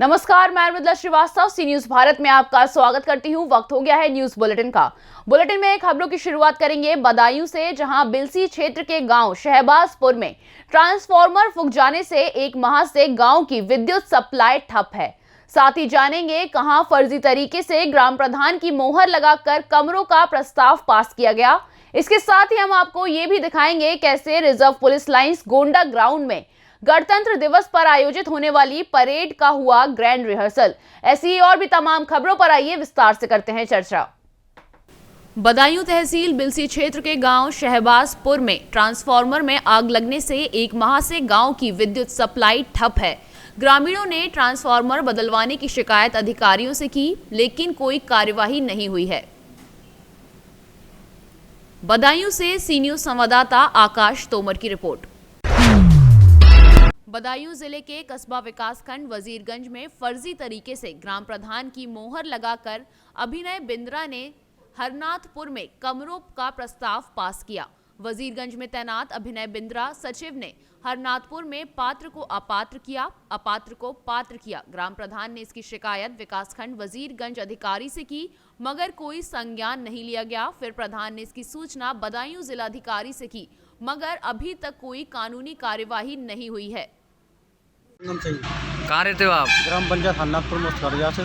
नमस्कार, मैं मृदुला श्रीवास्तव सी न्यूज भारत में आपका स्वागत करती हूं। वक्त हो गया है न्यूज बुलेटिन का। बुलेटिन में खबरों की शुरुआत करेंगे बदायूं से, जहां बिलसी क्षेत्र के गांव शहबाजपुर में ट्रांसफार्मर फूंक जाने से 1 माह से गांव की विद्युत सप्लाई ठप है। साथ ही जानेंगे कहां फर्जी तरीके से ग्राम प्रधान की मोहर लगाकर कमरों का प्रस्ताव पास किया गया। इसके साथ ही हम आपको ये भी दिखाएंगे कैसे reserve police lines Gonda ground में गणतंत्र दिवस पर आयोजित होने वाली परेड का हुआ ग्रैंड रिहर्सल। ऐसी और भी तमाम खबरों पर आइए विस्तार से करते हैं चर्चा। बदायूं तहसील बिलसी क्षेत्र के गांव शहबाजपुर में ट्रांसफार्मर में आग लगने से 1 माह से गांव की विद्युत सप्लाई ठप है। ग्रामीणों ने ट्रांसफार्मर बदलवाने की शिकायत अधिकारियों से की, लेकिन कोई कार्यवाही नहीं हुई है। बदायूं से सी न्यूज संवाददाता आकाश तोमर की रिपोर्ट। बदायूं जिले के कस्बा विकासखंड वजीरगंज में फर्जी तरीके से ग्राम प्रधान की मोहर लगाकर अभिनय बिंद्रा ने हरनाथपुर में कमरों का प्रस्ताव पास किया। वजीरगंज में तैनात अभिनय बिंद्रा सचिव ने हरनाथपुर में पात्र को अपात्र किया, अपात्र को पात्र किया। ग्राम प्रधान ने इसकी शिकायत विकासखंड वजीरगंज अधिकारी से की, मगर कोई संज्ञान नहीं लिया गया। फिर प्रधान ने इसकी सूचना बदायूं जिलाधिकारी से की, मगर अभी तक कोई कानूनी कार्यवाही नहीं हुई है। कहाँ रहते हो आप? ग्राम पंचायत हरनाथपुर मुस्तफरिया से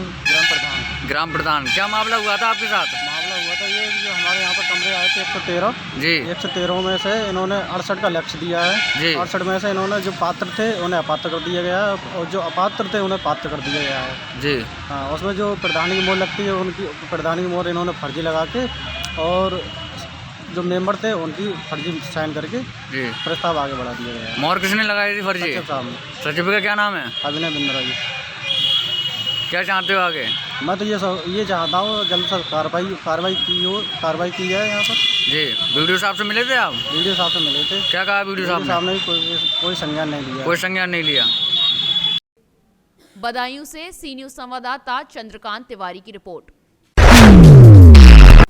ग्राम प्रधान। क्या मामला हुआ था आपके साथ? मामला हुआ था ये जो हमारे यहाँ पर कमरे आए थे 113 जी। 113 में से इन्होंने 68 का लक्ष्य दिया है जी। 68 में से इन्होंने जो पात्र थे उन्हें अपात्र कर दिया गया है और जो अपात्र थे उन्हें पात्र कर दिया गया है जी। हाँ, उसमें जो प्रधानी की मोहर लगती है उनकी प्रधानी की मोहर इन्होंने फर्जी लगा के और जो मेंबर थे उनकी फर्जी साइन करके जी प्रस्ताव आगे बढ़ा दिया गया है। मोहर किसने लगाई थी फर्जी? सचिव का क्या नाम है? अभिनय बिंद्रा जी। क्या चाहते हो आगे? मैं तो ये चाहता हूँ जल्द से कार्रवाई की जाए यहाँ पर। जी। वीडियो साहब से मिले थे आप? वीडियो साहब से मिले थे। क्या कहा वीडियो साहब ने? कोई संज्ञान नहीं लिया। कोई संज्ञान नहीं लिया। बदायूं से सी न्यूज संवाददाता चंद्रकांत तिवारी की रिपोर्ट।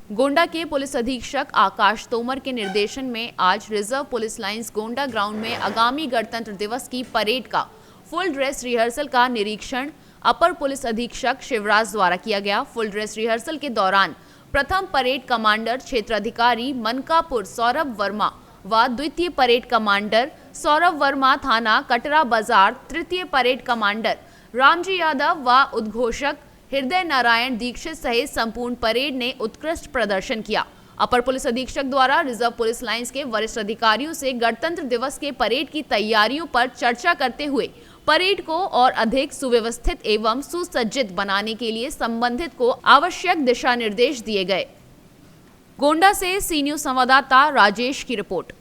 गोंडा के पुलिस अधीक्षक आकाश तोमर के निर्देशन में आज reserve police lines Gonda ground में आगामी गणतंत्र दिवस की परेड का फुल ड्रेस रिहर्सल का निरीक्षण अपर पुलिस अधीक्षक शिवराज द्वारा किया गया। फुल ड्रेस रिहर्सल के दौरान प्रथम परेड कमांडर क्षेत्राधिकारी मनकापुर सौरभ वर्मा व द्वितीय परेड कमांडर सौरभ वर्मा थाना कटरा बाजार, तृतीय परेड कमांडर रामजी यादव व उद्घोषक हृदय नारायण दीक्षित सहित संपूर्ण परेड ने उत्कृष्ट प्रदर्शन किया। अपर पुलिस अधीक्षक द्वारा रिजर्व पुलिस लाइंस के वरिष्ठ अधिकारियों से गणतंत्र दिवस के परेड की तैयारियों पर चर्चा करते हुए परेड को और अधिक सुव्यवस्थित एवं सुसज्जित बनाने के लिए संबंधित को आवश्यक दिशा निर्देश दिए गए। गोंडा से सी न्यूज संवाददाता राजेश की रिपोर्ट।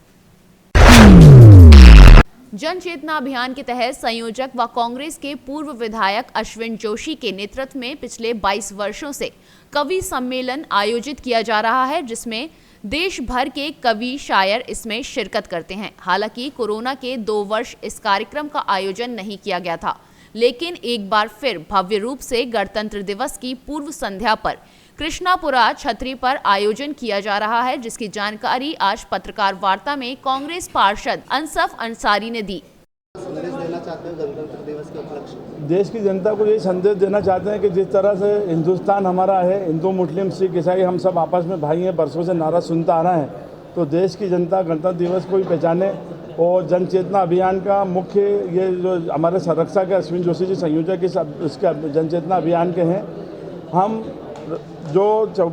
जन चेतना अभियान के तहत संयोजक व कांग्रेस के पूर्व विधायक अश्विन जोशी के नेतृत्व में पिछले 22 वर्षों से कवि सम्मेलन आयोजित किया जा रहा है, जिसमें देश भर के कवि शायर इसमें शिरकत करते हैं। हालांकि कोरोना के 2 वर्ष इस कार्यक्रम का आयोजन नहीं किया गया था, लेकिन एक बार फिर भव्य रूप से गणतंत्र दिवस की पूर्व संध्या पर कृष्णापुरा छतरी पर आयोजन किया जा रहा है, जिसकी जानकारी आज पत्रकार वार्ता में कांग्रेस पार्षद अंसफ अंसारी ने दी। संदेश देना चाहते हैं गणतंत्र दिवस के उपलक्ष्य में? देश की जनता को ये संदेश देना चाहते हैं कि जिस तरह से हिंदुस्तान हमारा है, हिंदू मुस्लिम सिख ईसाई हम सब आपस में भाई हैं, बरसों से नारा सुनता आ रहा है, तो देश की जनता गणतंत्र दिवस को ही पहचाने। और जन चेतना अभियान का मुख्य ये जो हमारे संरक्षा के अश्विन जोशी जी संयोजक इसके जन चेतना अभियान के हैं, हम जो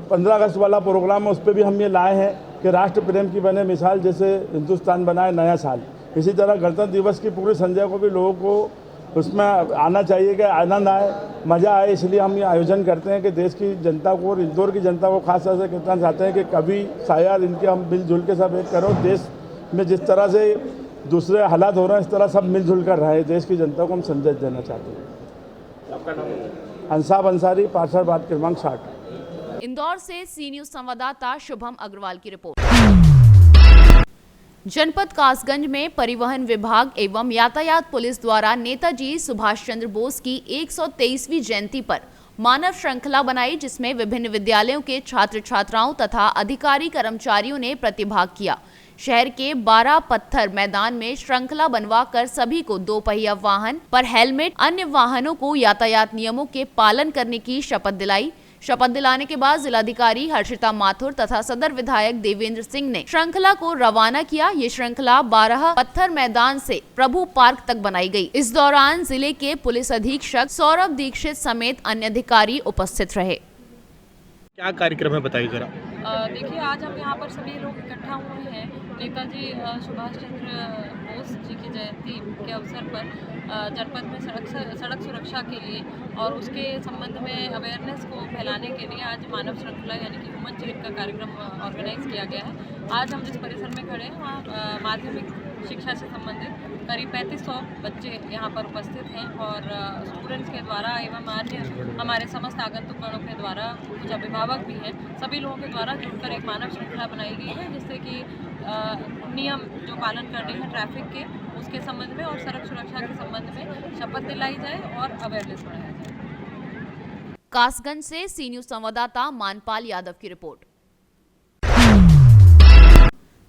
15 अगस्त वाला प्रोग्राम है उस पर भी हम ये लाए हैं कि राष्ट्र प्रेम की बने मिसाल, जैसे हिंदुस्तान बनाए नया साल, इसी तरह गणतंत्र दिवस की पूरी संध्या को भी लोगों को उसमें आना चाहिए कि आनंद आए, मज़ा आए। इसलिए हम ये आयोजन करते हैं कि देश की जनता को और इंदौर की जनता को खास तौर से कहना चाहते हैं कि कभी शायर इनके हम मिलजुल के सब एक करो। देश में जिस तरह से दूसरे हालात हो रहे हैं इस तरह सब मिलजुल कर रहे हैं, देश की जनता को हम संदेश देना चाहते हैं। आपका नाम? अंसाफ अंसारी, पार्षद वार्ड क्रमांक 60। इंदौर से सी न्यूज संवाददाता शुभम अग्रवाल की रिपोर्ट। जनपद कासगंज में परिवहन विभाग एवं यातायात पुलिस द्वारा नेताजी सुभाष चंद्र बोस की 123वीं जयंती पर मानव श्रृंखला बनाई, जिसमें विभिन्न विद्यालयों के छात्र छात्राओं तथा अधिकारी कर्मचारियों ने प्रतिभाग किया। शहर के 12 पत्थर मैदान में श्रृंखला बनवा कर सभी को 2 पहिया वाहन पर हेलमेट, अन्य वाहनों को यातायात नियमों के पालन करने की शपथ दिलाई। शपथ दिलाने के बाद जिलाधिकारी हर्षिता माथुर तथा सदर विधायक देवेंद्र सिंह ने श्रृंखला को रवाना किया। ये श्रृंखला 12 पत्थर मैदान से प्रभु पार्क तक बनाई गई। इस दौरान जिले के पुलिस अधीक्षक सौरभ दीक्षित समेत अन्य अधिकारी उपस्थित रहे। क्या कार्यक्रम है, बताइए जरा। देखिए, आज हम यहाँ पर सभी लोग इकट्ठा हुए हैं नेताजी सुभाष चंद्र बोस जी की जयंती के अवसर पर जनपद में सड़क सुरक्षा के लिए और उसके संबंध में अवेयरनेस को फैलाने के लिए आज मानव श्रृंखला यानी कि ह्यूमन चेन का कार्यक्रम ऑर्गेनाइज किया गया है। आज हम जिस परिसर में खड़े हैं वहाँ माध्यमिक शिक्षा से संबंधित करीब 3500 बच्चे यहाँ पर उपस्थित हैं और स्टूडेंट्स के द्वारा एवं अन्य हमारे समस्त आगंतुकगणों के द्वारा, कुछ अभिभावक भी हैं, सभी लोगों के द्वारा जुड़कर एक मानव श्रृंखला बनाई गई है, जिससे कि नियम जो पालन करने हैं ट्रैफिक के, उसके संबंध में और सड़क सुरक्षा के संबंध में शपथ दिलाई जाए और अवेयरनेस बढ़ाया जाए। कासगंज से सी न्यूज संवाददाता मानपाल यादव की रिपोर्ट।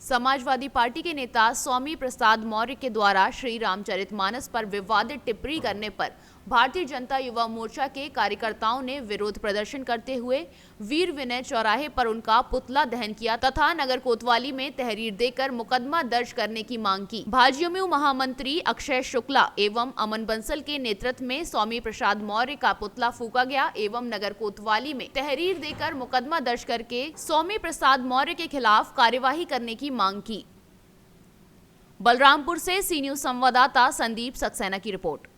समाजवादी पार्टी के नेता स्वामी प्रसाद मौर्य के द्वारा श्री रामचरितमानस पर विवादित टिप्पणी करने पर भारतीय जनता युवा मोर्चा के कार्यकर्ताओं ने विरोध प्रदर्शन करते हुए वीर विनय चौराहे पर उनका पुतला दहन किया तथा नगर कोतवाली में तहरीर देकर मुकदमा दर्ज करने की मांग की। भाजयुमो महामंत्री अक्षय शुक्ला एवं अमन बंसल के नेतृत्व में स्वामी प्रसाद मौर्य का पुतला फूका गया एवं नगर कोतवाली में तहरीर देकर मुकदमा दर्ज करके स्वामी प्रसाद मौर्य के खिलाफ कार्यवाही करने की मांग की। बलरामपुर से सी न्यूज संवाददाता संदीप सक्सेना की रिपोर्ट।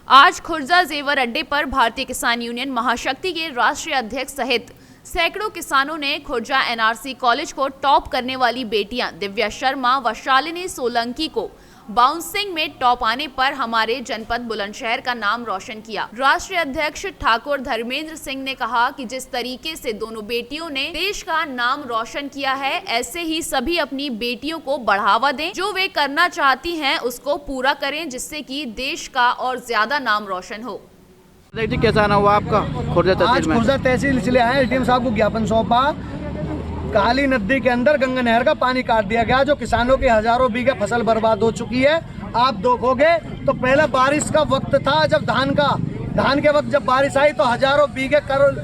आज खुर्जा जेवर अड्डे पर भारतीय किसान यूनियन महाशक्ति के राष्ट्रीय अध्यक्ष सहित सैकड़ों किसानों ने खुर्जा एनआरसी कॉलेज को टॉप करने वाली बेटियां दिव्या शर्मा व शालिनी सोलंकी को बाउंसिंग में टॉप आने पर हमारे जनपद बुलंदशहर का नाम रोशन किया। राष्ट्रीय अध्यक्ष ठाकुर धर्मेंद्र सिंह ने कहा कि जिस तरीके से दोनों बेटियों ने देश का नाम रोशन किया है, ऐसे ही सभी अपनी बेटियों को बढ़ावा दें। जो वे करना चाहती हैं उसको पूरा करें, जिससे कि देश का और ज्यादा नाम रोशन हो। कैसा आना हुआ आपका खुर्जा तहसील में? खुर्जा तहसील इसलिए आए, एडीएम साहब को ज्ञापन सौंपा। काली नदी के अंदर गंगा नहर का पानी काट दिया गया, जो किसानों की हजारों बीघा फसल बर्बाद हो चुकी है। आप देखोगे तो पहले बारिश का वक्त था, जब धान के वक्त जब बारिश आई तो हजारों बीघे करोड़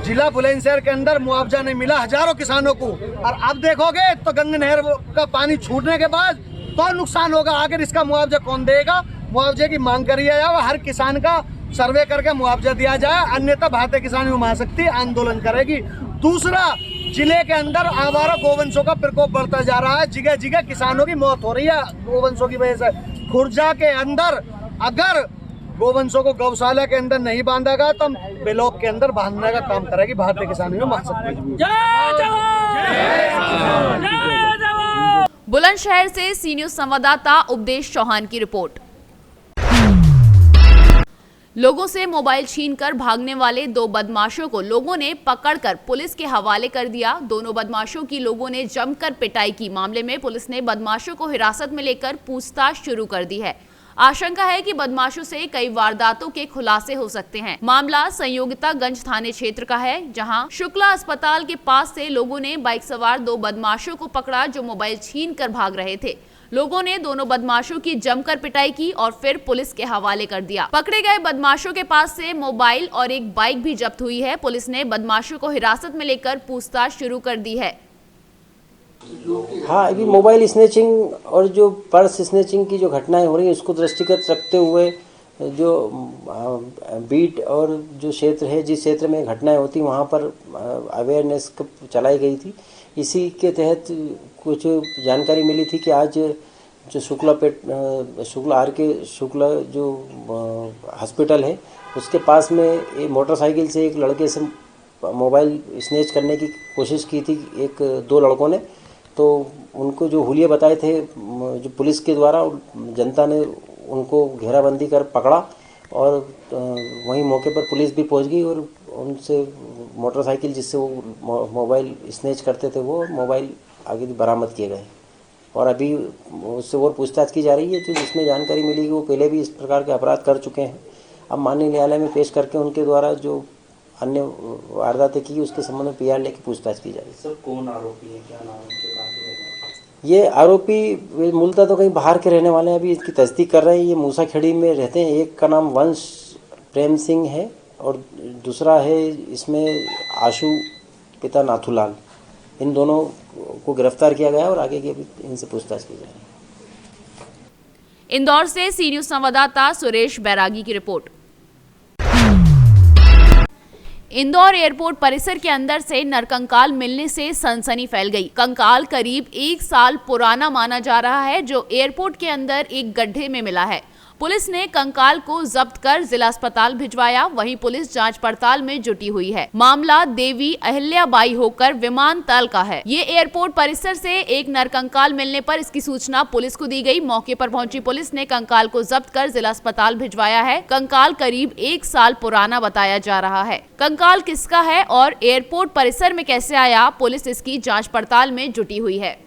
जिला बुलंदशहर के अंदर मुआवजा नहीं मिला हजारों किसानों को। और अब देखोगे तो गंगा नहर का पानी छूटने के बाद तो नुकसान होगा। आखिर इसका मुआवजा कौन देगा? मुआवजे की मांग करी जाए, हर किसान का सर्वे करके मुआवजा दिया जाए, अन्यथा भारतीय किसान महाशक्ति आंदोलन करेगी। दूसरा, जिले के अंदर आवारा गोवंशों का प्रकोप बढ़ता जा रहा है, जगह जगह किसानों की मौत हो रही है गोवंशों की वजह से। खुर्जा के अंदर अगर गोवंशों को गौशाला के अंदर नहीं बांधा गया तो ब्लॉक के अंदर बांधने का काम करेगी भारतीय किसान महाशक्ति। बुलंदशहर से सी न्यूज संवाददाता उपदेश चौहान की रिपोर्ट। लोगों से मोबाइल छीनकर भागने वाले 2 बदमाशों को लोगों ने पकड़कर पुलिस के हवाले कर दिया। दोनों बदमाशों की लोगों ने जमकर पिटाई की। मामले में पुलिस ने बदमाशों को हिरासत में लेकर पूछताछ शुरू कर दी है। आशंका है कि बदमाशों से कई वारदातों के खुलासे हो सकते हैं। मामला संयोगितागंज थाने क्षेत्र का है, जहां शुक्ला अस्पताल के पास से लोगों ने बाइक सवार 2 बदमाशों को पकड़ा जो मोबाइल छीन कर भाग रहे थे। लोगों ने दोनों बदमाशों की जमकर पिटाई की और फिर पुलिस के हवाले कर दिया। पकड़े गए बदमाशों के पास से मोबाइल और एक बाइक भी जब्त हुई है। पुलिस ने बदमाशों को हिरासत में लेकर पूछताछ शुरू कर दी है। हाँ, अभी मोबाइल स्नैचिंग और जो पर्स स्नैचिंग की जो घटनाएं हो रही हैं उसको दृष्टिगत रखते हुए जो बीट और जो क्षेत्र है, जिस क्षेत्र में घटनाएं होती वहाँ पर अवेयरनेस चलाई गई थी। इसी के तहत कुछ जानकारी मिली थी कि आज जो शुक्ला जो हॉस्पिटल है उसके पास में एक मोटरसाइकिल से एक लड़के से मोबाइल स्नैच करने की कोशिश की थी 1-2 लड़कों ने। तो उनको जो हुलिये बताए थे जो पुलिस के द्वारा, जनता ने उनको घेराबंदी कर पकड़ा और वहीं मौके पर पुलिस भी पहुंच गई और उनसे मोटरसाइकिल जिससे वो मोबाइल स्नैच करते थे वो मोबाइल आगे बरामद किए गए और अभी उससे और पूछताछ की जा रही है। तो जिसमें जानकारी मिली कि वो पहले भी इस प्रकार के अपराध कर चुके हैं। अब माननीय न्यायालय में पेश करके उनके द्वारा जो अन्य वारदातें की उसके संबंध में पीआर लेके पूछताछ की जाएगी। सर कौन आरोपी है, क्या नाम है, उनके कहाँ के रहने वाले हैं? ये आरोपी मूलतः तो कहीं बाहर के रहने वाले हैं, अभी इसकी तस्दीक कर रहे हैं। ये मूसाखेड़ी में रहते हैं। एक का नाम वंश प्रेम सिंह है और दूसरा है इसमें आशु पिता नाथूलाल। इन दोनों को गिरफ्तार किया गया और आगे की अभी इनसे पूछताछ की जाएगी। इंदौर से सी न्यूज संवाददाता सुरेश बैरागी की रिपोर्ट। इंदौर एयरपोर्ट परिसर के अंदर से नरकंकाल मिलने से सनसनी फैल गई। कंकाल करीब 1 साल पुराना माना जा रहा है, जो एयरपोर्ट के अंदर एक गड्ढे में मिला है। पुलिस ने कंकाल को जब्त कर जिला अस्पताल भिजवाया। वहीं पुलिस जांच पड़ताल में जुटी हुई है। मामला देवी अहिल्याबाई होकर विमानतल का है। ये एयरपोर्ट परिसर से एक नरकंकाल मिलने पर इसकी सूचना पुलिस को दी गई। मौके पर पहुंची पुलिस ने कंकाल को जब्त कर जिला अस्पताल भिजवाया है। कंकाल करीब 1 साल पुराना बताया जा रहा है। कंकाल किसका है और एयरपोर्ट परिसर में कैसे आया, पुलिस इसकी जाँच पड़ताल में जुटी हुई है।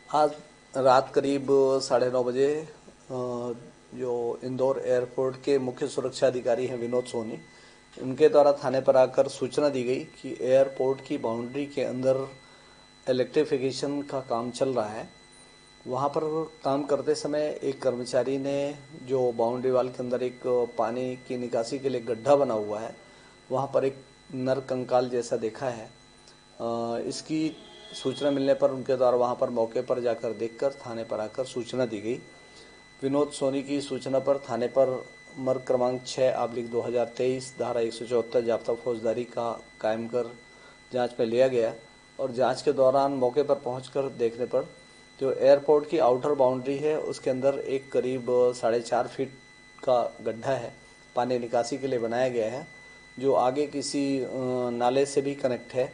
आज रात करीब 9:30 बजे जो इंदौर एयरपोर्ट के मुख्य सुरक्षा अधिकारी हैं विनोद सोनी, उनके द्वारा थाने पर आकर सूचना दी गई कि एयरपोर्ट की बाउंड्री के अंदर इलेक्ट्रिफिकेशन का काम चल रहा है। वहां पर काम करते समय एक कर्मचारी ने जो बाउंड्री वाल के अंदर एक पानी की निकासी के लिए गड्ढा बना हुआ है, वहां पर एक नर कंकाल जैसा देखा है। इसकी सूचना मिलने पर उनके द्वारा वहां पर मौके पर जाकर देखकर थाने पर आकर सूचना दी गई। विनोद सोनी की सूचना पर थाने पर मर्ग क्रमांक 6/2023 धारा 174 जाब्ता फौजदारी का कायम कर जांच में लिया गया और जांच के दौरान मौके पर पहुंचकर देखने पर जो एयरपोर्ट की आउटर बाउंड्री है उसके अंदर एक करीब 4.5 फीट का गड्ढा है, पानी निकासी के लिए बनाया गया है, जो आगे किसी नाले से भी कनेक्ट है।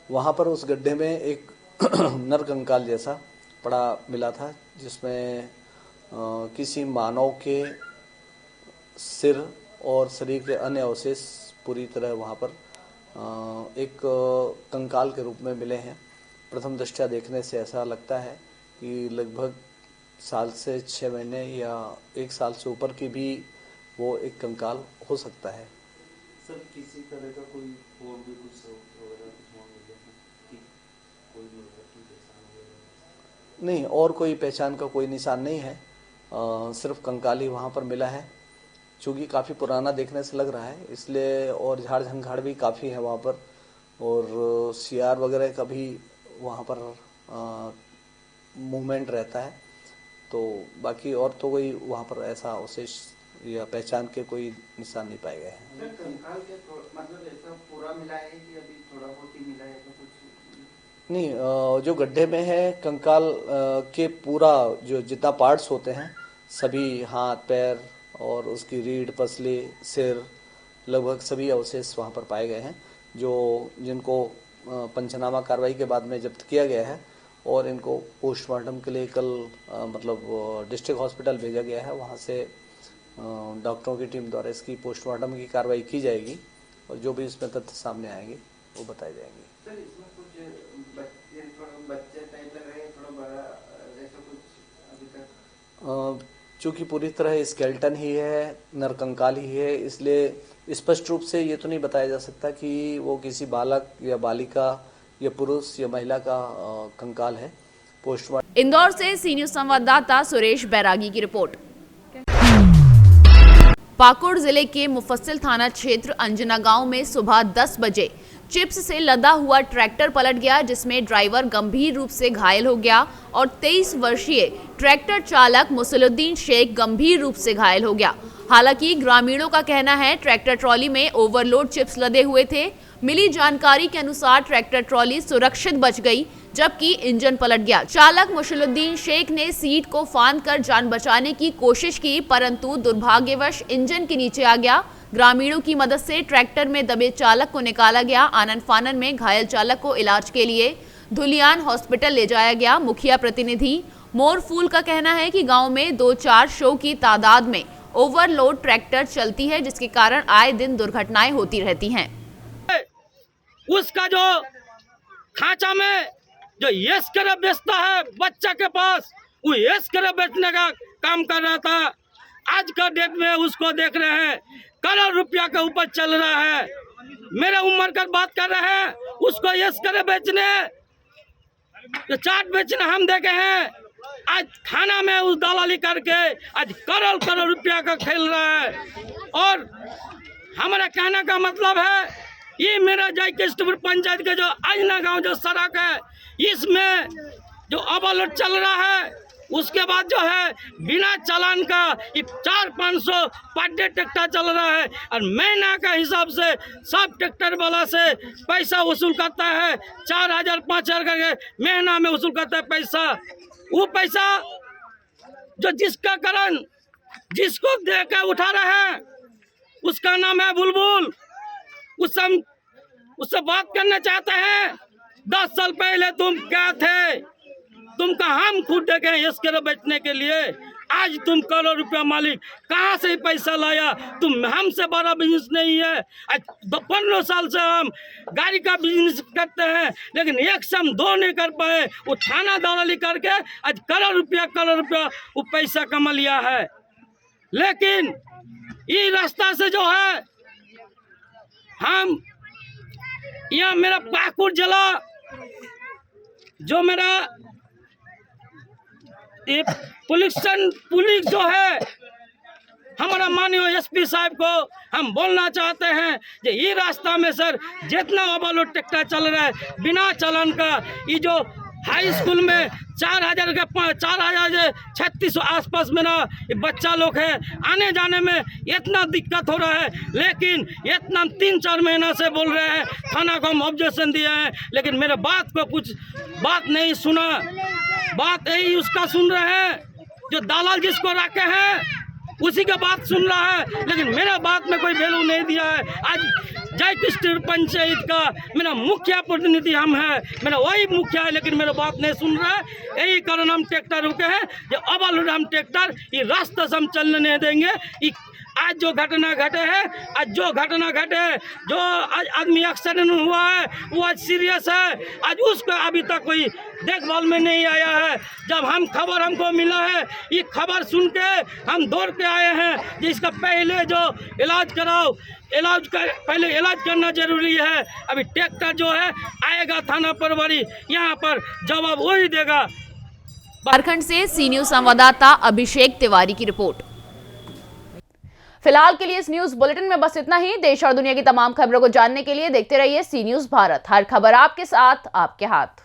वहाँ पर उस गड्ढे में एक नर कंकाल जैसा पड़ा मिला था, जिसमें किसी मानव के सिर और शरीर के अन्य अवशेष पूरी तरह वहाँ पर एक कंकाल के रूप में मिले हैं। प्रथम दृष्टया देखने से ऐसा लगता है कि लगभग 1 साल से 6 महीने या 1 साल से ऊपर की भी वो एक कंकाल हो सकता है। सर किसी तरह का कोई और भी कुछ वगैरह नहीं, और कोई पहचान का कोई निशान नहीं है, सिर्फ कंकाल ही वहाँ पर मिला है। चूँकि काफ़ी पुराना देखने से लग रहा है इसलिए, और झाड़ झंखाड़ भी काफ़ी है वहाँ पर, और सियार वगैरह का भी वहाँ पर मूवमेंट रहता है। तो बाकी और तो कोई वहाँ पर ऐसा अवशेष या पहचान के कोई निशान नहीं पाए गए हैं। कंकाल के मतलब ऐसा पूरा मिला है कि अभी थोड़ा बहुत ही मिला है तो कुछ नहीं, जो गड्ढे में है कंकाल के पूरा जो जितना पार्ट्स होते हैं सभी, हाथ पैर और उसकी रीढ़ पसली सिर, लगभग सभी अवशेष वहाँ पर पाए गए हैं, जिनको पंचनामा कार्रवाई के बाद में जब्त किया गया है और इनको पोस्टमार्टम के लिए कल मतलब डिस्ट्रिक्ट हॉस्पिटल भेजा गया है। वहाँ से डॉक्टरों की टीम द्वारा इसकी पोस्टमार्टम की कार्रवाई की जाएगी और जो भी इसमें तथ्य सामने आएंगे वो बताए जाएंगे। सर इसमें कुछ बच्चे टाइप लग रहे हैं, थोड़ा बड़ा ऐसा कुछ अभी तक? चूँकि पूरी तरह स्केल्टन ही है, नरकंकाल ही है, इसलिए स्पष्ट रूप से ये तो नहीं बताया जा सकता कि वो किसी बालक या बालिका या पुरुष या महिला का कंकाल है। पोस्टमार्टम। इंदौर से सी न्यूज संवाददाता सुरेश बैरागी की रिपोर्ट। पाकुड़ जिले के मुफस्सिल थाना क्षेत्र अंजना गांव में सुबह 10 बजे चिप्स से लदा हुआ ट्रैक्टर पलट गया, जिसमें ड्राइवर गंभीर रूप से घायल हो गया और 23 वर्षीय ट्रैक्टर चालक मुसलुद्दीन शेख गंभीर रूप से घायल हो गया। हालांकि ग्रामीणों का कहना है ट्रैक्टर ट्रॉली में ओवरलोड चिप्स लदे हुए थे। मिली जानकारी के अनुसार ट्रैक्टर ट्रॉली सुरक्षित बच गई, जबकि इंजन पलट गया। चालक मुसलुद्दीन शेख ने सीट को फांद कर जान बचाने की कोशिश की, परंतु दुर्भाग्यवश इंजन के नीचे आ गया। ग्रामीणों की मदद से ट्रैक्टर में दबे चालक को निकाला गया। आनन फानन में घायल चालक को इलाज के लिए धुलियान हॉस्पिटल ले जाया गया। मुखिया प्रतिनिधि मोर फूल का कहना है कि गांव में 2-4 शो की तादाद में ओवरलोड ट्रैक्टर चलती है, जिसके कारण आए दिन दुर्घटनाएं होती रहती हैं। उसका जो खांचा में जो यश करे बेचता है बच्चा के पास, वो यश करे बेचने का काम कर रहा था, आज का डेट में उसको देख रहे हैं करोड़ रुपया का उपज चल रहा है। मेरे उम्र का बात कर रहे हैं, उसको यश करे बेचने, तो चाट बेचने हम देखे हैं। आज थाना में उस दलाली करके आज करोड़ करोड़ रुपया का खेल रहा है। और हमारा कहने का मतलब है, ये मेरा जय कृष्णपुर पंचायत का जो आजना गांव जो सड़क है, इसमें जो ओवरलोड चल रहा है, उसके बाद जो है बिना चालान का 400-500 पर डे ट्रैक्टर चल रहा है। और महीना का हिसाब से सब ट्रैक्टर वाला से पैसा वसूल करता है, 4,000-5,000 करके महीना में वसूल करता है पैसा। वो पैसा जो जिसका कारण जिसको देकर उठा रहे हैं, उसका नाम है बुलबुल। उससे बात करना चाहते हैं, 10 साल पहले तुम क्या थे, तुमका हम खुद देखे हैं यश करो बेचने के लिए। आज तुम करोड़ रुपया मालिक, कहाँ से पैसा लाया? तुम हमसे बड़ा बिजनेस नहीं है। आज 15 साल से हम गाड़ी का बिजनेस करते हैं, लेकिन एक सम 2 नहीं कर पाए। वो थाना दलाली करके आज करोड़ रुपया वो पैसा कमा लिया है। लेकिन ये रास्ता से जो है, हम यहाँ मेरा पाकुड़ जिला जो मेरा ये पुलिस जो है, हमारा माननीय एसपी साहब को हम बोलना चाहते हैं कि ये रास्ता में सर जितना ओवरलोड ट्रैक्टर चल रहा है बिना चालान का, ये जो हाई स्कूल में 4,3600 आसपास में ना बच्चा लोग है, आने जाने में इतना दिक्कत हो रहा है। लेकिन इतना 3-4 महीना से बोल रहे हैं, थाना को हम ऑब्जेक्शन दिए हैं, लेकिन मेरे बात को कुछ बात नहीं सुना। बात यही उसका सुन रहे हैं जो दालाल जिसको रखे हैं, उसी का बात सुन रहा है, लेकिन मेरा बात में कोई वैल्यू नहीं दिया है। आज जय कृष्णपुर पंचायत का मेरा मुखिया प्रतिनिधि हम है, मेरा वही मुखिया है, लेकिन मेरा बात नहीं सुन रहा है। यही कारण हम ट्रैक्टर रुके हैं, जो ओवरलोड हम ट्रैक्टर ये रास्ता से हम चलने नहीं देंगे। आज जो घटना घटे है, जो आज आदमी एक्सीडेंट हुआ है, वो आज सीरियस है। आज उसको अभी तक कोई देखभाल में नहीं आया है। जब खबर हमको मिला है, ये खबर सुन के हम दौड़ के आए हैं कि इसका पहले जो इलाज कराओ, पहले इलाज करना जरूरी है। अभी ट्रैक्टर जो है आएगा थाना प्रभारी, यहाँ पर जवाब वही देगा। झारखंड से सी न्यूज संवाददाता अभिषेक तिवारी की रिपोर्ट। फिलहाल के लिए इस न्यूज बुलेटिन में बस इतना ही। देश और दुनिया की तमाम खबरों को जानने के लिए देखते रहिए सी न्यूज भारत। हर खबर आपके साथ, आपके हाथ।